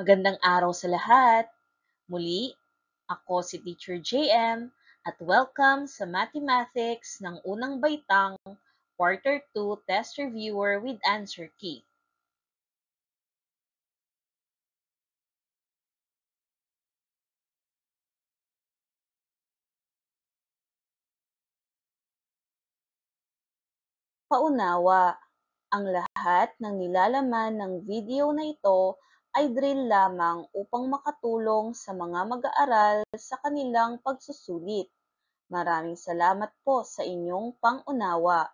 Magandang araw sa lahat. Muli, ako si Teacher JM at welcome sa Mathematics ng Unang Baitang Quarter 2 Test Reviewer with Answer Key. Paunawa, ang lahat ng nilalaman ng video na ito ay drill lamang upang makatulong sa mga mag-aaral sa kanilang pagsusulit. Maraming salamat po sa inyong pang-unawa.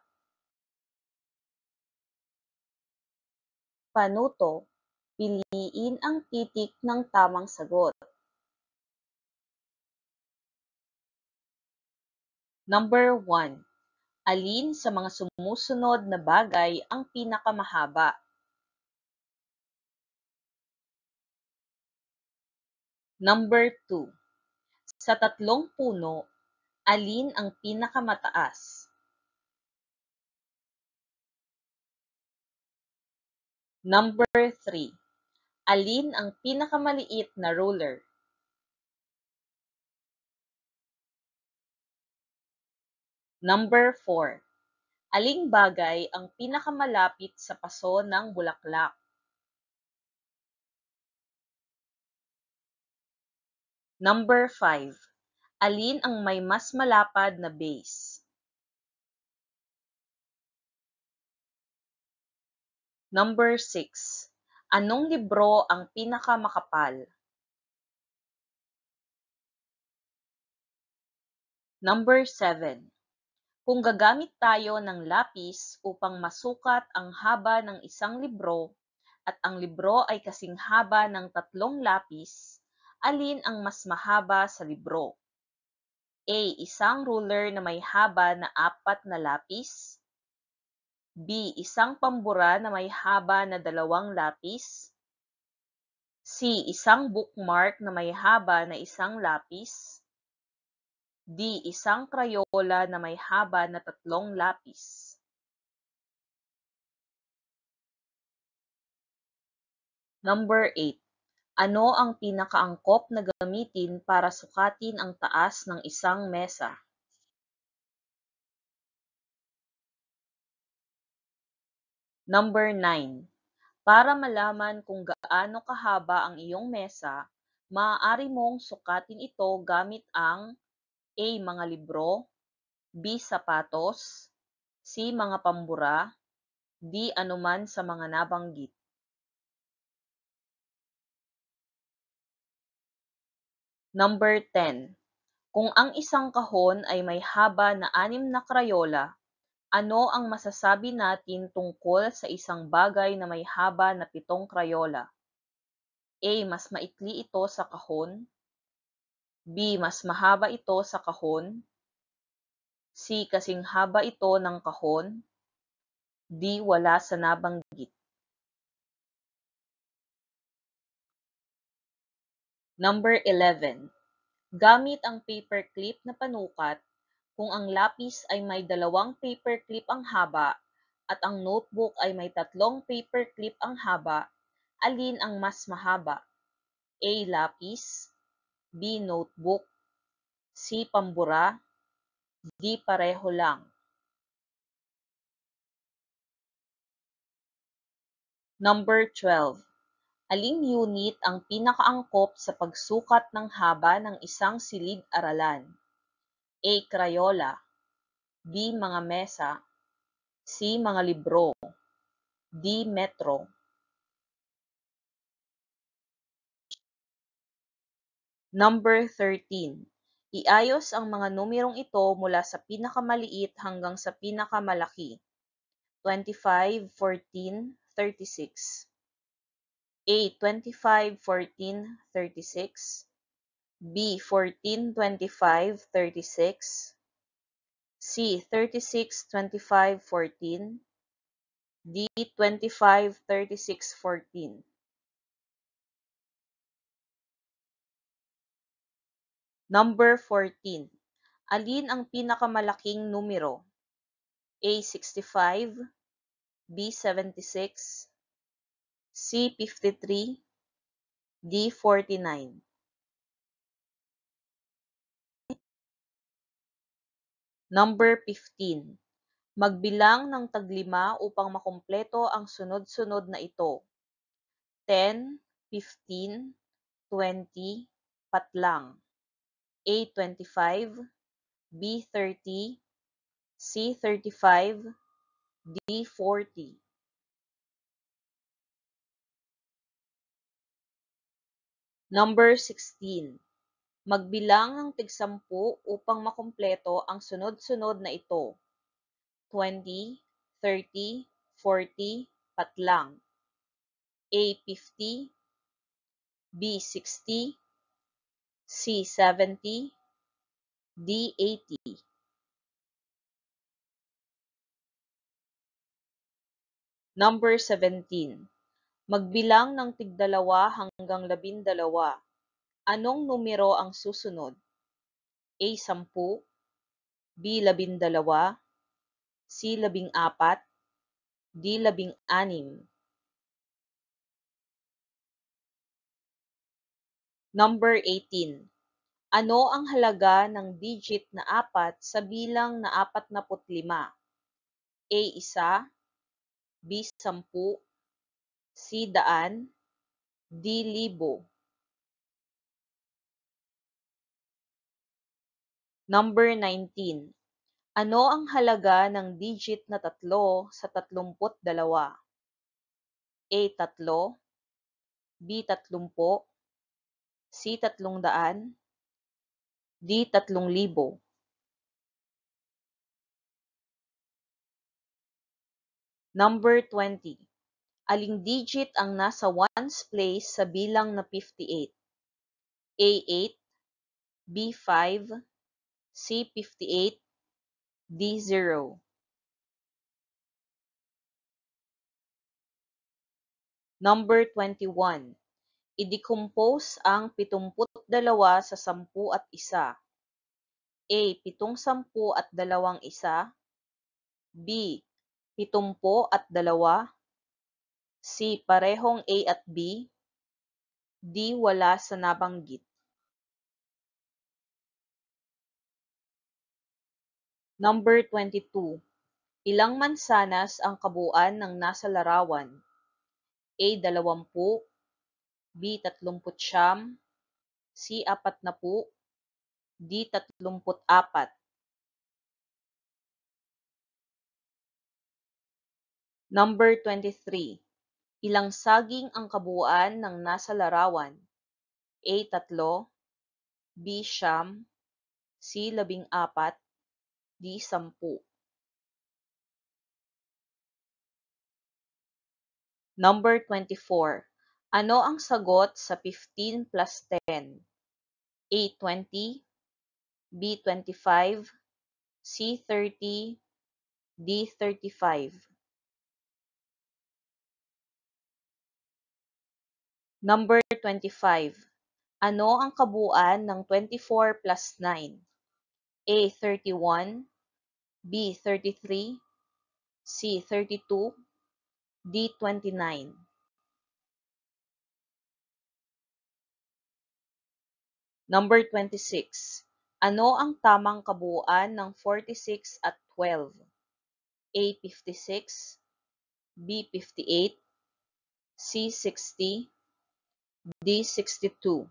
Panuto, piliin ang titik ng tamang sagot. Number 1. Alin sa mga sumusunod na bagay ang pinakamahaba? Number 2. Sa tatlong puno, alin ang pinakamataas? Number 3. Alin ang pinakamaliit na ruler? Number 4. Aling bagay ang pinakamalapit sa paso ng bulaklak? Number 5. Alin ang may mas malapad na base? Number 6. Anong libro ang pinakamakapal? Number 7. Kung gagamit tayo ng lapis upang masukat ang haba ng isang libro at ang libro ay kasing haba ng 3 lapis, alin ang mas mahaba sa libro? A. Isang ruler na may haba na 4 na lapis. B. Isang pambura na may haba na 2 lapis. C. Isang bookmark na may haba na 1 lapis. D. Isang krayola na may haba na 3 lapis. Number 8. Ano ang pinakaangkop na gamitin para sukatin ang taas ng isang mesa? Number 9. Para malaman kung gaano kahaba ang iyong mesa, maaari mong sukatin ito gamit ang A. Mga libro, B. Sapatos, C. Mga pambura, D. Anuman sa mga nabanggit. Number 10. Kung ang isang kahon ay may haba na 6 na krayola, ano ang masasabi natin tungkol sa isang bagay na may haba na 7 krayola? A. Mas maikli ito sa kahon. B. Mas mahaba ito sa kahon. C. Kasing haba ito ng kahon. D. Wala sa nabanggit. Number 11. Gamit ang paperclip na panukat, kung ang lapis ay may 2 paperclip ang haba at ang notebook ay may 3 paperclip ang haba, alin ang mas mahaba? A. Lapis, B. Notebook, C. Pambura, D. Pareho lang. Number 12. Aling unit ang pinakaangkop sa pagsukat ng haba ng isang silid-aralan? A. Crayola, B. Mga mesa, C. Mga libro, D. Metro. Number 13. Iayos ang mga numerong ito mula sa pinakamaliit hanggang sa pinakamalaki. 25, 14, 36. A. 25, 14, 36. B. 14, 25, 36. C. 36, 25, 14. D. 25, 36, 14. Number 14. Alin ang pinakamalaking numero? A. 65, B. 76, C. 53, D49. Number 15. Magbilang ng taglima upang makumpleto ang sunod-sunod na ito: 10, 15, 20, patlang. A25, B30, C35, D40. Number 16. Magbilang ng tig-10 upang makumpleto ang sunod-sunod na ito: 20, 30, 40, patlang. A50, B60, C70, D80. Number 17. Magbilang ng tig-2 hanggang 12. Anong numero ang susunod? A10, B12, C14, D16. Number 18. Ano ang halaga ng digit na 4 sa bilang na 45? A1, B10, C100, D1000. Number 19. Ano ang halaga ng digit na 3 sa 32? A3, B30, C300, D3000. Number 20. Aling digit ang nasa ones place sa bilang na 58? A8, B5, C58, D0. Number 21. I-decompose ang 72 sa 10 at 1. A. 70 at 2 B. 70 at 2 C. Parehong A at B D. Wala sa nabanggit. Number 22. Ilang mansanas ang kabuuan ng nasa larawan? A. 20, B. 39, C. 40, D. 34. Number 23. Ilang saging ang kabuuan ng nasa larawan? A. 3, B. 9, C. 14, D. 10. Number 24. Ano ang sagot sa 15 plus 10? A. 20, B. 25, C. 30, D. 35. Number 25. Ano ang kabuuan ng 24 plus 9? A. 31, B. 33, C. 32, D. 29. Number 26. Ano ang tamang kabuuan ng 46 at 12? A. 56, B. 58, C. 60, D. 62.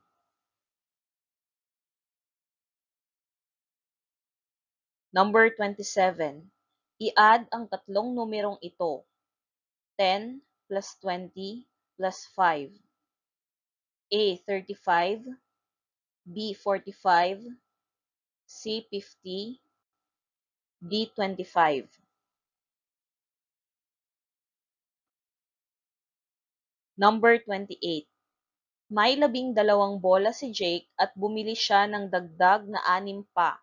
Number 27. I-add ang tatlong numerong ito: 10 plus 20 plus 5. A. 35, B. 45, C. 50, D. 25. Number 28. May 12 bola si Jake at bumili siya ng dagdag na 6 pa.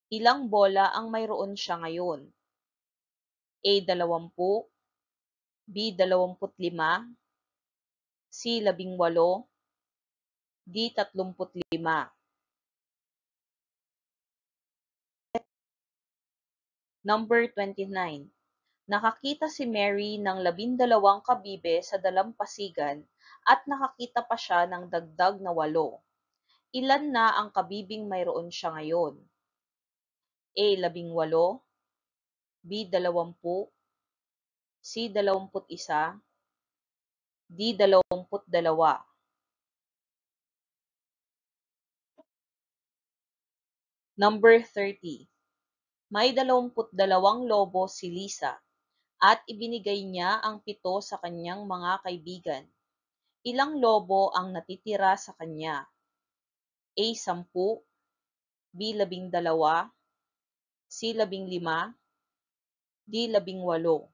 Ilang bola ang mayroon siya ngayon? A. 20, B. 25, C. 18, D. 35. Number 29. Nakakita si Mary ng 12 kabibe sa dalampasigan at nakakita pa siya ng dagdag na 8. Ilan na ang kabibing mayroon siya ngayon? A. 18, B. 20, C. 21, D. 22. Number 30. May 22 lobo si Lisa at ibinigay niya ang 7 sa kanyang mga kaibigan. Ilang lobo ang natitira sa kanya? A. 10, B. 12, C. 15, D. 18.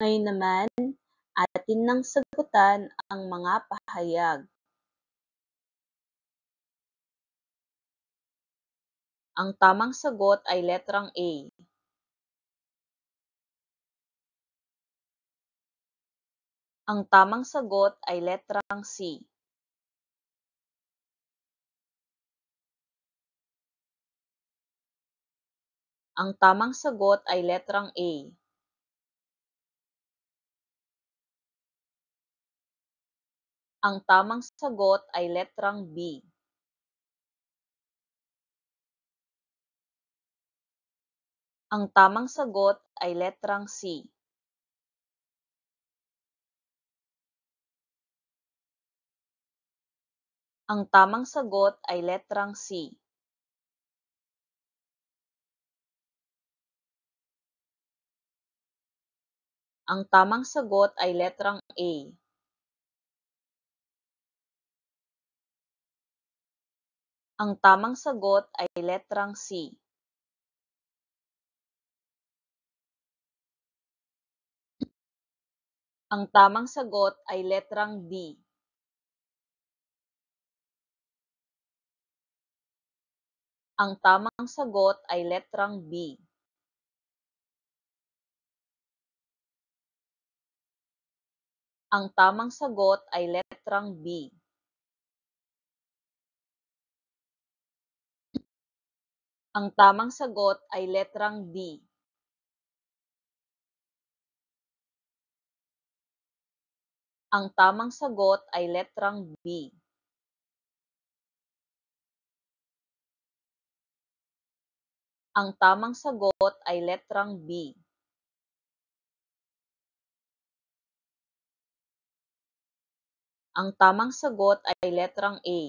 Ngayon naman, atin nang sagutan ang mga pahayag. Ang tamang sagot ay letrang A. Ang tamang sagot ay letrang C. Ang tamang sagot ay letrang A. Ang tamang sagot ay letrang B. Ang tamang sagot ay letrang C. Ang tamang sagot ay letrang C. Ang tamang sagot ay letrang A. Ang tamang sagot ay letrang C. Ang tamang sagot ay letrang D. Ang tamang sagot ay letrang B. Ang tamang sagot ay letrang B. Ang tamang sagot ay letrang D. Ang tamang sagot ay letrang B. Ang tamang sagot ay letrang B. Ang tamang sagot ay letrang A.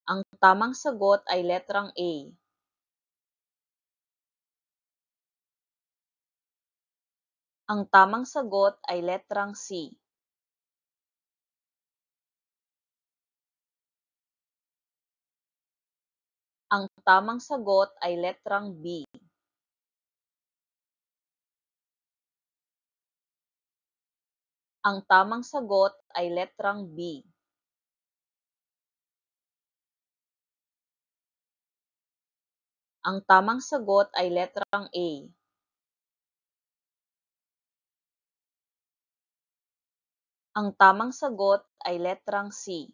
Ang tamang sagot ay letrang A. Ang tamang sagot ay letrang C. Ang tamang sagot ay letrang B. Ang tamang sagot ay letrang B. Ang tamang sagot ay letrang A. Ang tamang sagot ay letrang C.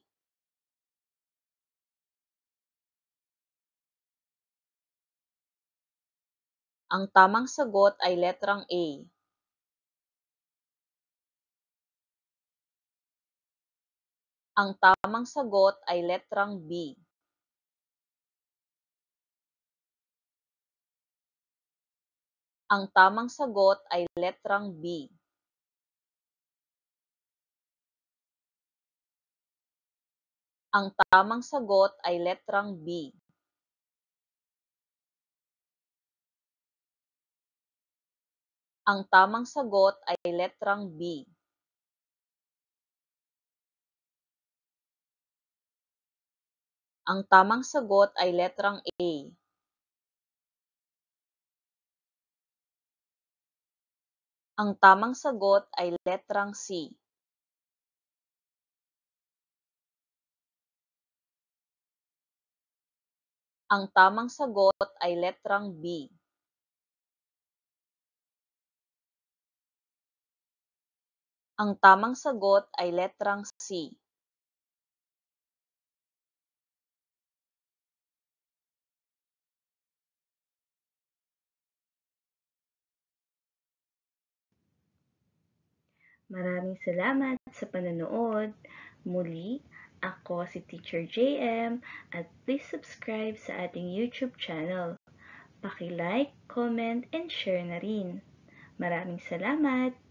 Ang tamang sagot ay letrang A. Ang tamang sagot ay letrang B. Ang tamang sagot ay letrang B. Ang tamang sagot ay letrang B. Ang tamang sagot ay letrang B. Ang tamang sagot ay letrang A. Ang tamang sagot ay letrang C. Ang tamang sagot ay letrang B. Ang tamang sagot ay letrang C. Maraming salamat sa panonood. Muli, ako si Teacher JM at please subscribe sa ating YouTube channel. Paki-like, comment, and share na rin. Maraming salamat!